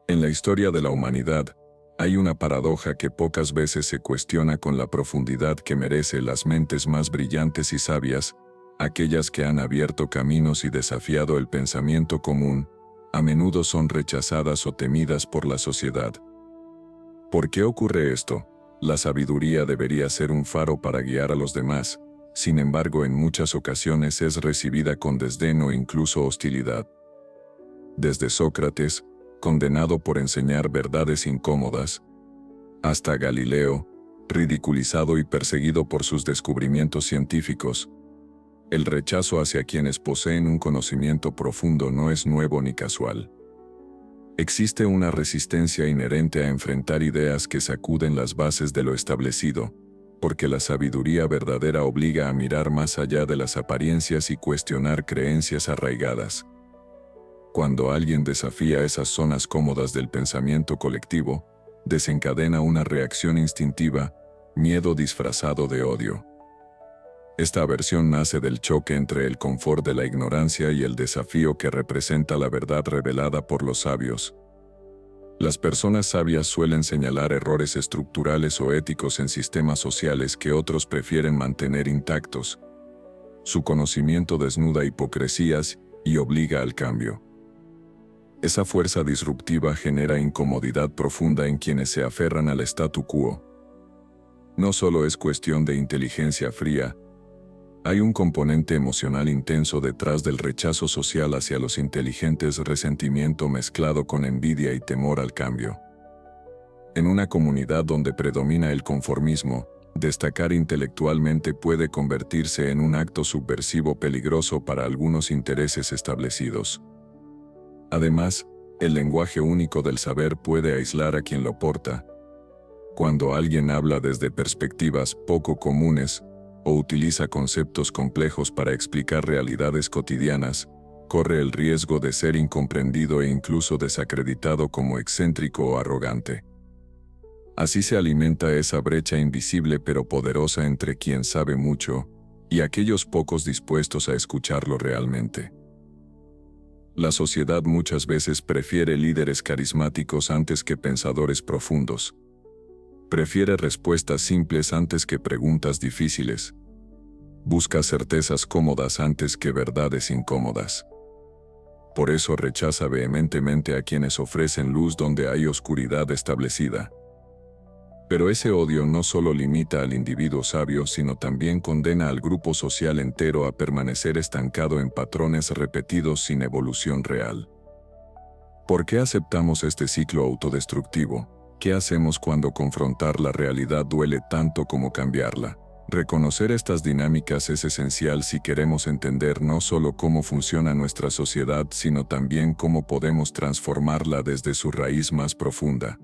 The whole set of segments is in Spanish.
En la historia de la humanidad, hay una paradoja que pocas veces se cuestiona con la profundidad que merece las mentes más brillantes y sabias, aquellas que han abierto caminos y desafiado el pensamiento común, a menudo son rechazadas o temidas por la sociedad. ¿Por qué ocurre esto? La sabiduría debería ser un faro para guiar a los demás, sin embargo en muchas ocasiones es recibida con desdén o incluso hostilidad. Desde Sócrates, condenado por enseñar verdades incómodas, hasta Galileo, ridiculizado y perseguido por sus descubrimientos científicos, el rechazo hacia quienes poseen un conocimiento profundo no es nuevo ni casual. Existe una resistencia inherente a enfrentar ideas que sacuden las bases de lo establecido, porque la sabiduría verdadera obliga a mirar más allá de las apariencias y cuestionar creencias arraigadas. Cuando alguien desafía esas zonas cómodas del pensamiento colectivo, desencadena una reacción instintiva, miedo disfrazado de odio. Esta aversión nace del choque entre el confort de la ignorancia y el desafío que representa la verdad revelada por los sabios. Las personas sabias suelen señalar errores estructurales o éticos en sistemas sociales que otros prefieren mantener intactos. Su conocimiento desnuda hipocresías y obliga al cambio. Esa fuerza disruptiva genera incomodidad profunda en quienes se aferran al statu quo. No solo es cuestión de inteligencia fría, hay un componente emocional intenso detrás del rechazo social hacia los inteligentes, resentimiento mezclado con envidia y temor al cambio. En una comunidad donde predomina el conformismo, destacar intelectualmente puede convertirse en un acto subversivo peligroso para algunos intereses establecidos. Además, el lenguaje único del saber puede aislar a quien lo porta. Cuando alguien habla desde perspectivas poco comunes, o utiliza conceptos complejos para explicar realidades cotidianas, corre el riesgo de ser incomprendido e incluso desacreditado como excéntrico o arrogante. Así se alimenta esa brecha invisible pero poderosa entre quien sabe mucho y aquellos pocos dispuestos a escucharlo realmente. La sociedad muchas veces prefiere líderes carismáticos antes que pensadores profundos. Prefiere respuestas simples antes que preguntas difíciles. Busca certezas cómodas antes que verdades incómodas. Por eso rechaza vehementemente a quienes ofrecen luz donde hay oscuridad establecida. Pero ese odio no solo limita al individuo sabio, sino también condena al grupo social entero a permanecer estancado en patrones repetidos sin evolución real. ¿Por qué aceptamos este ciclo autodestructivo? ¿Qué hacemos cuando confrontar la realidad duele tanto como cambiarla? Reconocer estas dinámicas es esencial si queremos entender no solo cómo funciona nuestra sociedad, sino también cómo podemos transformarla desde su raíz más profunda.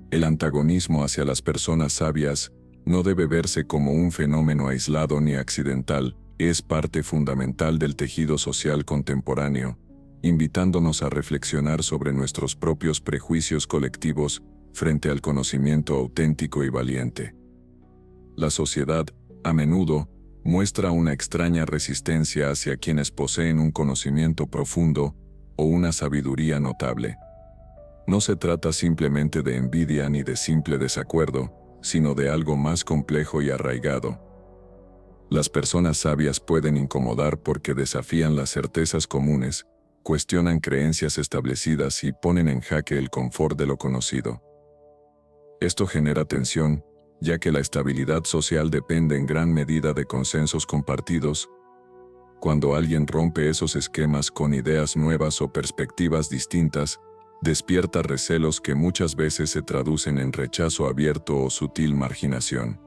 El antagonismo hacia las personas sabias no debe verse como un fenómeno aislado ni accidental, es parte fundamental del tejido social contemporáneo, invitándonos a reflexionar sobre nuestros propios prejuicios colectivos frente al conocimiento auténtico y valiente. La sociedad, a menudo, muestra una extraña resistencia hacia quienes poseen un conocimiento profundo o una sabiduría notable. No se trata simplemente de envidia ni de simple desacuerdo, sino de algo más complejo y arraigado. Las personas sabias pueden incomodar porque desafían las certezas comunes, cuestionan creencias establecidas y ponen en jaque el confort de lo conocido. Esto genera tensión, ya que la estabilidad social depende en gran medida de consensos compartidos. Cuando alguien rompe esos esquemas con ideas nuevas o perspectivas distintas, despierta recelos que muchas veces se traducen en rechazo abierto o sutil marginación.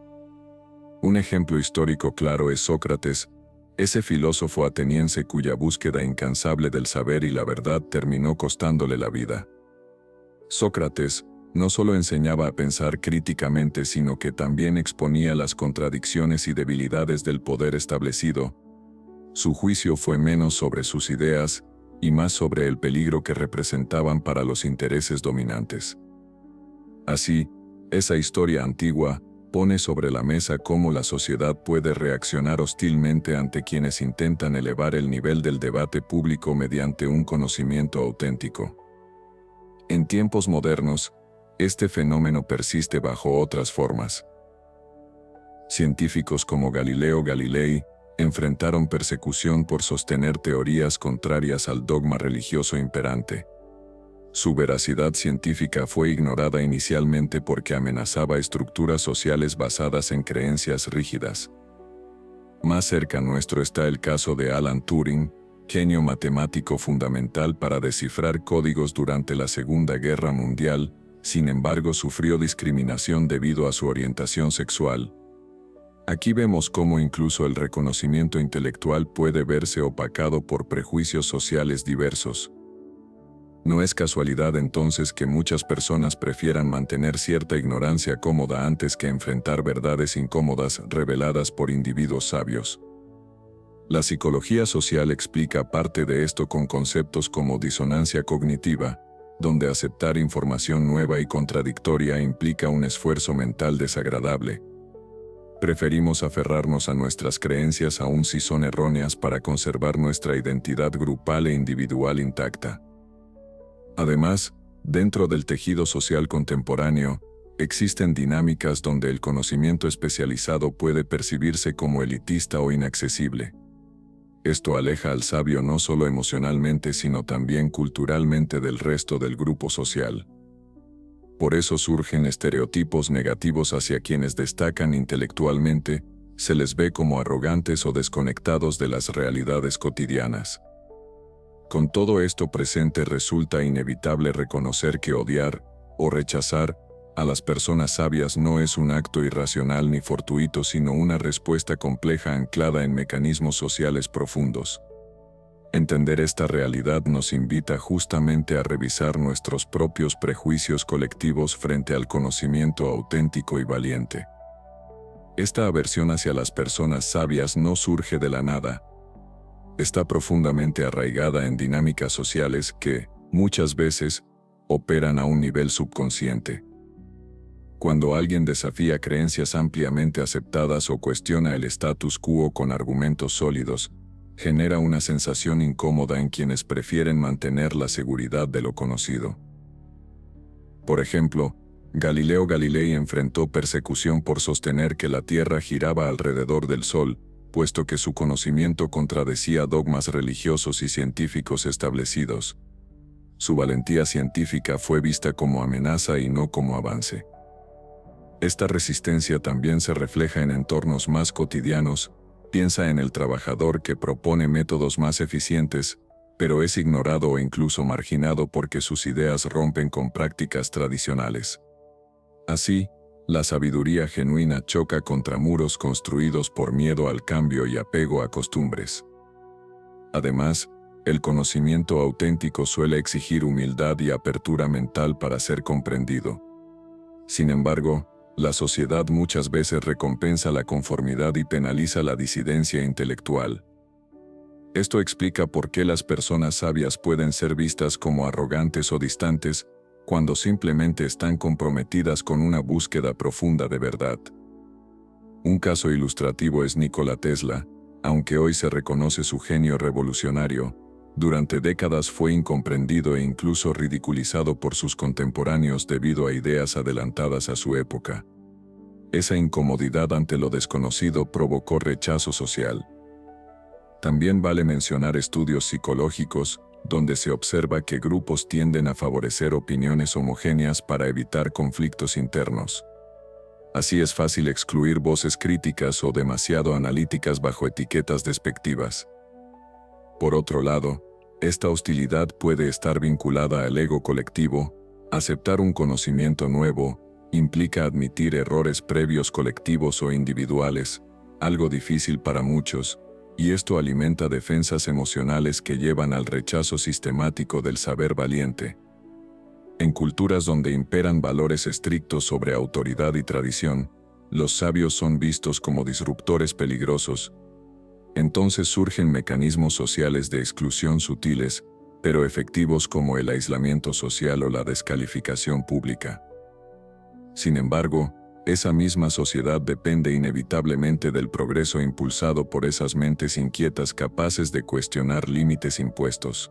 Un ejemplo histórico claro es Sócrates, ese filósofo ateniense cuya búsqueda incansable del saber y la verdad terminó costándole la vida. Sócrates no solo enseñaba a pensar críticamente, sino que también exponía las contradicciones y debilidades del poder establecido. Su juicio fue menos sobre sus ideas y más sobre el peligro que representaban para los intereses dominantes. Así, esa historia antigua pone sobre la mesa cómo la sociedad puede reaccionar hostilmente ante quienes intentan elevar el nivel del debate público mediante un conocimiento auténtico. En tiempos modernos, este fenómeno persiste bajo otras formas. Científicos como Galileo Galilei enfrentaron persecución por sostener teorías contrarias al dogma religioso imperante. Su veracidad científica fue ignorada inicialmente porque amenazaba estructuras sociales basadas en creencias rígidas. Más cerca nuestro está el caso de Alan Turing, genio matemático fundamental para descifrar códigos durante la Segunda Guerra Mundial. Sin embargo, sufrió discriminación debido a su orientación sexual. Aquí vemos cómo incluso el reconocimiento intelectual puede verse opacado por prejuicios sociales diversos. No es casualidad entonces que muchas personas prefieran mantener cierta ignorancia cómoda antes que enfrentar verdades incómodas reveladas por individuos sabios. La psicología social explica parte de esto con conceptos como disonancia cognitiva, donde aceptar información nueva y contradictoria implica un esfuerzo mental desagradable. Preferimos aferrarnos a nuestras creencias aun si son erróneas para conservar nuestra identidad grupal e individual intacta. Además, dentro del tejido social contemporáneo, existen dinámicas donde el conocimiento especializado puede percibirse como elitista o inaccesible. Esto aleja al sabio no solo emocionalmente sino también culturalmente del resto del grupo social. Por eso surgen estereotipos negativos hacia quienes destacan intelectualmente, se les ve como arrogantes o desconectados de las realidades cotidianas. Con todo esto presente resulta inevitable reconocer que odiar, o rechazar, a las personas sabias no es un acto irracional ni fortuito sino una respuesta compleja anclada en mecanismos sociales profundos. Entender esta realidad nos invita justamente a revisar nuestros propios prejuicios colectivos frente al conocimiento auténtico y valiente. Esta aversión hacia las personas sabias no surge de la nada. Está profundamente arraigada en dinámicas sociales que, muchas veces, operan a un nivel subconsciente. Cuando alguien desafía creencias ampliamente aceptadas o cuestiona el status quo con argumentos sólidos, genera una sensación incómoda en quienes prefieren mantener la seguridad de lo conocido. Por ejemplo, Galileo Galilei enfrentó persecución por sostener que la Tierra giraba alrededor del Sol, puesto que su conocimiento contradecía dogmas religiosos y científicos establecidos. Su valentía científica fue vista como amenaza y no como avance. Esta resistencia también se refleja en entornos más cotidianos. Piensa en el trabajador que propone métodos más eficientes, pero es ignorado o incluso marginado porque sus ideas rompen con prácticas tradicionales. Así, la sabiduría genuina choca contra muros construidos por miedo al cambio y apego a costumbres. Además, el conocimiento auténtico suele exigir humildad y apertura mental para ser comprendido. Sin embargo, la sociedad muchas veces recompensa la conformidad y penaliza la disidencia intelectual. Esto explica por qué las personas sabias pueden ser vistas como arrogantes o distantes, cuando simplemente están comprometidas con una búsqueda profunda de verdad. Un caso ilustrativo es Nikola Tesla. Aunque hoy se reconoce su genio revolucionario, durante décadas fue incomprendido e incluso ridiculizado por sus contemporáneos debido a ideas adelantadas a su época. Esa incomodidad ante lo desconocido provocó rechazo social. También vale mencionar estudios psicológicos, donde se observa que grupos tienden a favorecer opiniones homogéneas para evitar conflictos internos. Así es fácil excluir voces críticas o demasiado analíticas bajo etiquetas despectivas. Por otro lado, esta hostilidad puede estar vinculada al ego colectivo. Aceptar un conocimiento nuevo implica admitir errores previos colectivos o individuales, algo difícil para muchos, y esto alimenta defensas emocionales que llevan al rechazo sistemático del saber valiente. En culturas donde imperan valores estrictos sobre autoridad y tradición, los sabios son vistos como disruptores peligrosos. Entonces surgen mecanismos sociales de exclusión sutiles, pero efectivos como el aislamiento social o la descalificación pública. Sin embargo, esa misma sociedad depende inevitablemente del progreso impulsado por esas mentes inquietas capaces de cuestionar límites impuestos.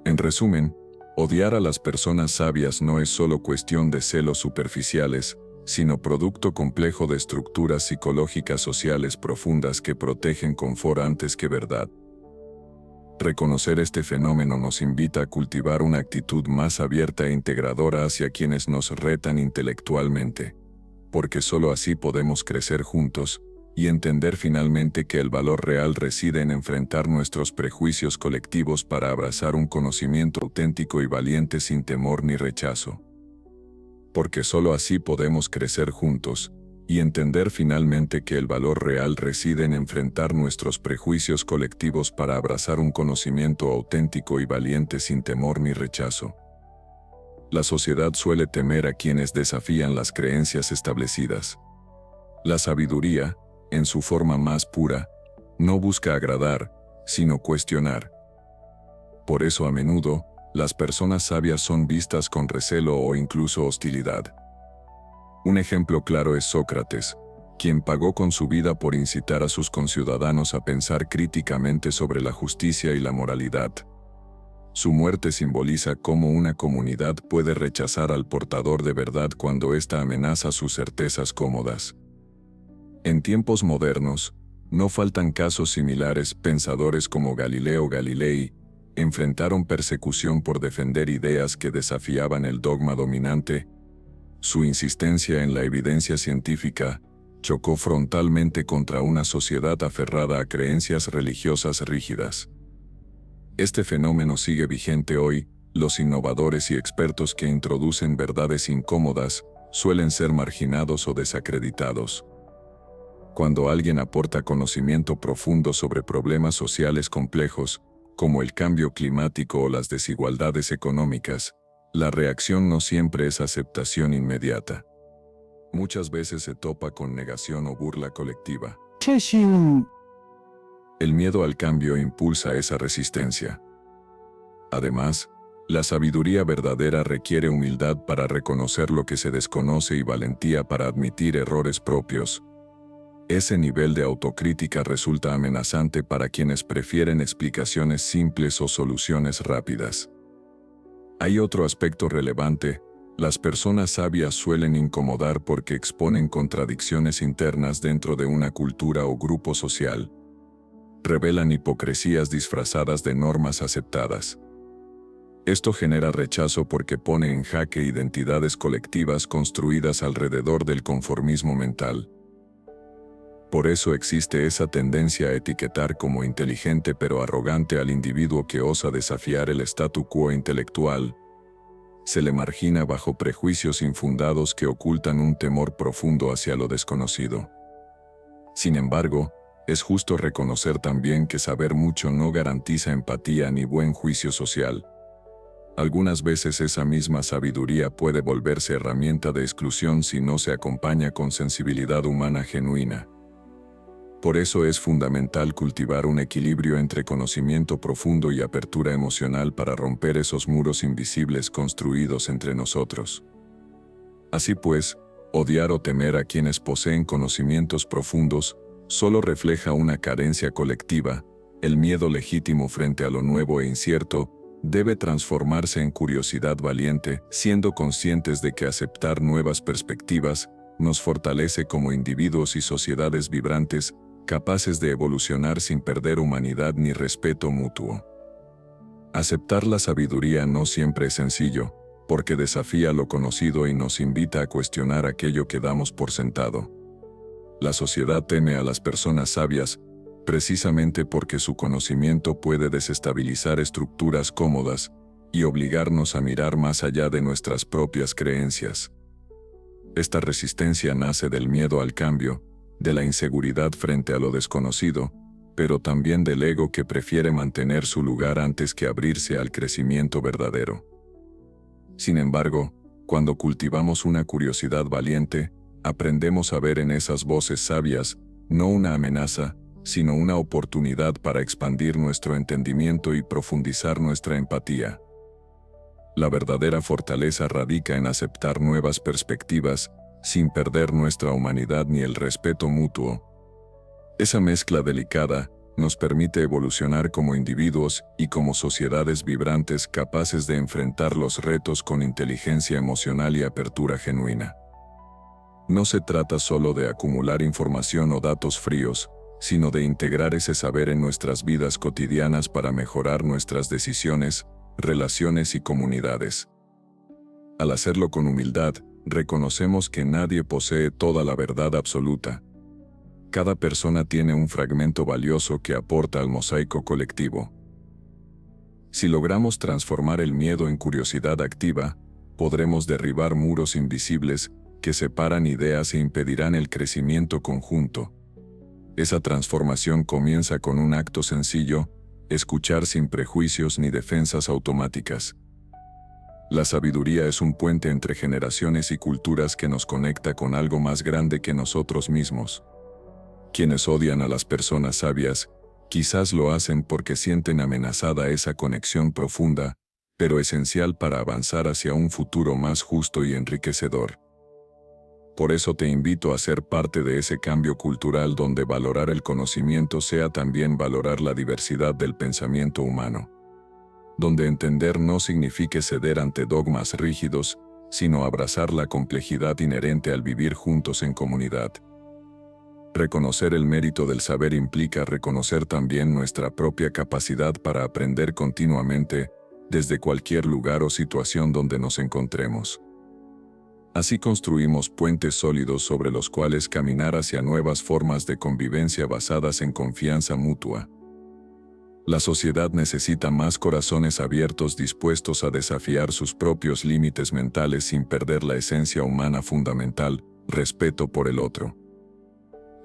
En resumen, Odiar a las personas sabias no es solo cuestión de celos superficiales, sino producto complejo de estructuras psicológicas sociales profundas que protegen confort antes que verdad. Reconocer este fenómeno nos invita a cultivar una actitud más abierta e integradora hacia quienes nos retan intelectualmente, porque solo así podemos crecer juntos y entender finalmente que el valor real reside en enfrentar nuestros prejuicios colectivos para abrazar un conocimiento auténtico y valiente sin temor ni rechazo. Porque solo así podemos crecer juntos y entender finalmente que el valor real reside en enfrentar nuestros prejuicios colectivos para abrazar un conocimiento auténtico y valiente sin temor ni rechazo. La sociedad suele temer a quienes desafían las creencias establecidas. La sabiduría, en su forma más pura, no busca agradar, sino cuestionar. Por eso a menudo, las personas sabias son vistas con recelo o incluso hostilidad. Un ejemplo claro es Sócrates, quien pagó con su vida por incitar a sus conciudadanos a pensar críticamente sobre la justicia y la moralidad. Su muerte simboliza cómo una comunidad puede rechazar al portador de verdad cuando ésta amenaza sus certezas cómodas. En tiempos modernos, no faltan casos similares. Pensadores como Galileo Galilei enfrentaron persecución por defender ideas que desafiaban el dogma dominante. Su insistencia en la evidencia científica chocó frontalmente contra una sociedad aferrada a creencias religiosas rígidas. Este fenómeno sigue vigente hoy. Los innovadores y expertos que introducen verdades incómodas suelen ser marginados o desacreditados. Cuando alguien aporta conocimiento profundo sobre problemas sociales complejos, como el cambio climático o las desigualdades económicas, la reacción no siempre es aceptación inmediata. Muchas veces se topa con negación o burla colectiva. El miedo al cambio impulsa esa resistencia. Además, la sabiduría verdadera requiere humildad para reconocer lo que se desconoce y valentía para admitir errores propios. Ese nivel de autocrítica resulta amenazante para quienes prefieren explicaciones simples o soluciones rápidas. Hay otro aspecto relevante: las personas sabias suelen incomodar porque exponen contradicciones internas dentro de una cultura o grupo social. Revelan hipocresías disfrazadas de normas aceptadas. Esto genera rechazo porque pone en jaque identidades colectivas construidas alrededor del conformismo mental. Por eso existe esa tendencia a etiquetar como inteligente pero arrogante al individuo que osa desafiar el statu quo intelectual. Se le margina bajo prejuicios infundados que ocultan un temor profundo hacia lo desconocido. Sin embargo, es justo reconocer también que saber mucho no garantiza empatía ni buen juicio social. Algunas veces esa misma sabiduría puede volverse herramienta de exclusión si no se acompaña con sensibilidad humana genuina. Por eso es fundamental cultivar un equilibrio entre conocimiento profundo y apertura emocional para romper esos muros invisibles construidos entre nosotros. Así pues, odiar o temer a quienes poseen conocimientos profundos solo refleja una carencia colectiva. El miedo legítimo frente a lo nuevo e incierto debe transformarse en curiosidad valiente, siendo conscientes de que aceptar nuevas perspectivas nos fortalece como individuos y sociedades vibrantes, capaces de evolucionar sin perder humanidad ni respeto mutuo. Aceptar la sabiduría no siempre es sencillo, porque desafía lo conocido y nos invita a cuestionar aquello que damos por sentado. La sociedad teme a las personas sabias, precisamente porque su conocimiento puede desestabilizar estructuras cómodas y obligarnos a mirar más allá de nuestras propias creencias. Esta resistencia nace del miedo al cambio, de la inseguridad frente a lo desconocido, pero también del ego que prefiere mantener su lugar antes que abrirse al crecimiento verdadero. Sin embargo, cuando cultivamos una curiosidad valiente, aprendemos a ver en esas voces sabias, no una amenaza, sino una oportunidad para expandir nuestro entendimiento y profundizar nuestra empatía. La verdadera fortaleza radica en aceptar nuevas perspectivas, sin perder nuestra humanidad ni el respeto mutuo. Esa mezcla delicada, nos permite evolucionar como individuos y como sociedades vibrantes capaces de enfrentar los retos con inteligencia emocional y apertura genuina. No se trata solo de acumular información o datos fríos, sino de integrar ese saber en nuestras vidas cotidianas para mejorar nuestras decisiones, relaciones y comunidades. Al hacerlo con humildad, reconocemos que nadie posee toda la verdad absoluta. Cada persona tiene un fragmento valioso que aporta al mosaico colectivo. Si logramos transformar el miedo en curiosidad activa, podremos derribar muros invisibles que separan ideas e impedirán el crecimiento conjunto. Esa transformación comienza con un acto sencillo: escuchar sin prejuicios ni defensas automáticas. La sabiduría es un puente entre generaciones y culturas que nos conecta con algo más grande que nosotros mismos. Quienes odian a las personas sabias, quizás lo hacen porque sienten amenazada esa conexión profunda, pero esencial para avanzar hacia un futuro más justo y enriquecedor. Por eso te invito a ser parte de ese cambio cultural donde valorar el conocimiento sea también valorar la diversidad del pensamiento humano. Donde entender no signifique ceder ante dogmas rígidos, sino abrazar la complejidad inherente al vivir juntos en comunidad. Reconocer el mérito del saber implica reconocer también nuestra propia capacidad para aprender continuamente, desde cualquier lugar o situación donde nos encontremos. Así construimos puentes sólidos sobre los cuales caminar hacia nuevas formas de convivencia basadas en confianza mutua. La sociedad necesita más corazones abiertos dispuestos a desafiar sus propios límites mentales sin perder la esencia humana fundamental: respeto por el otro.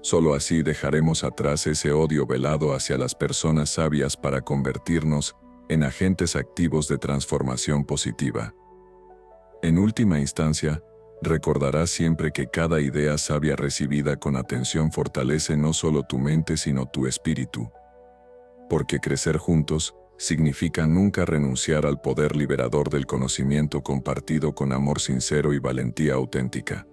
Solo así dejaremos atrás ese odio velado hacia las personas sabias para convertirnos en agentes activos de transformación positiva. En última instancia, recordarás siempre que cada idea sabia recibida con atención fortalece no solo tu mente sino tu espíritu. Porque crecer juntos significa nunca renunciar al poder liberador del conocimiento compartido con amor sincero y valentía auténtica.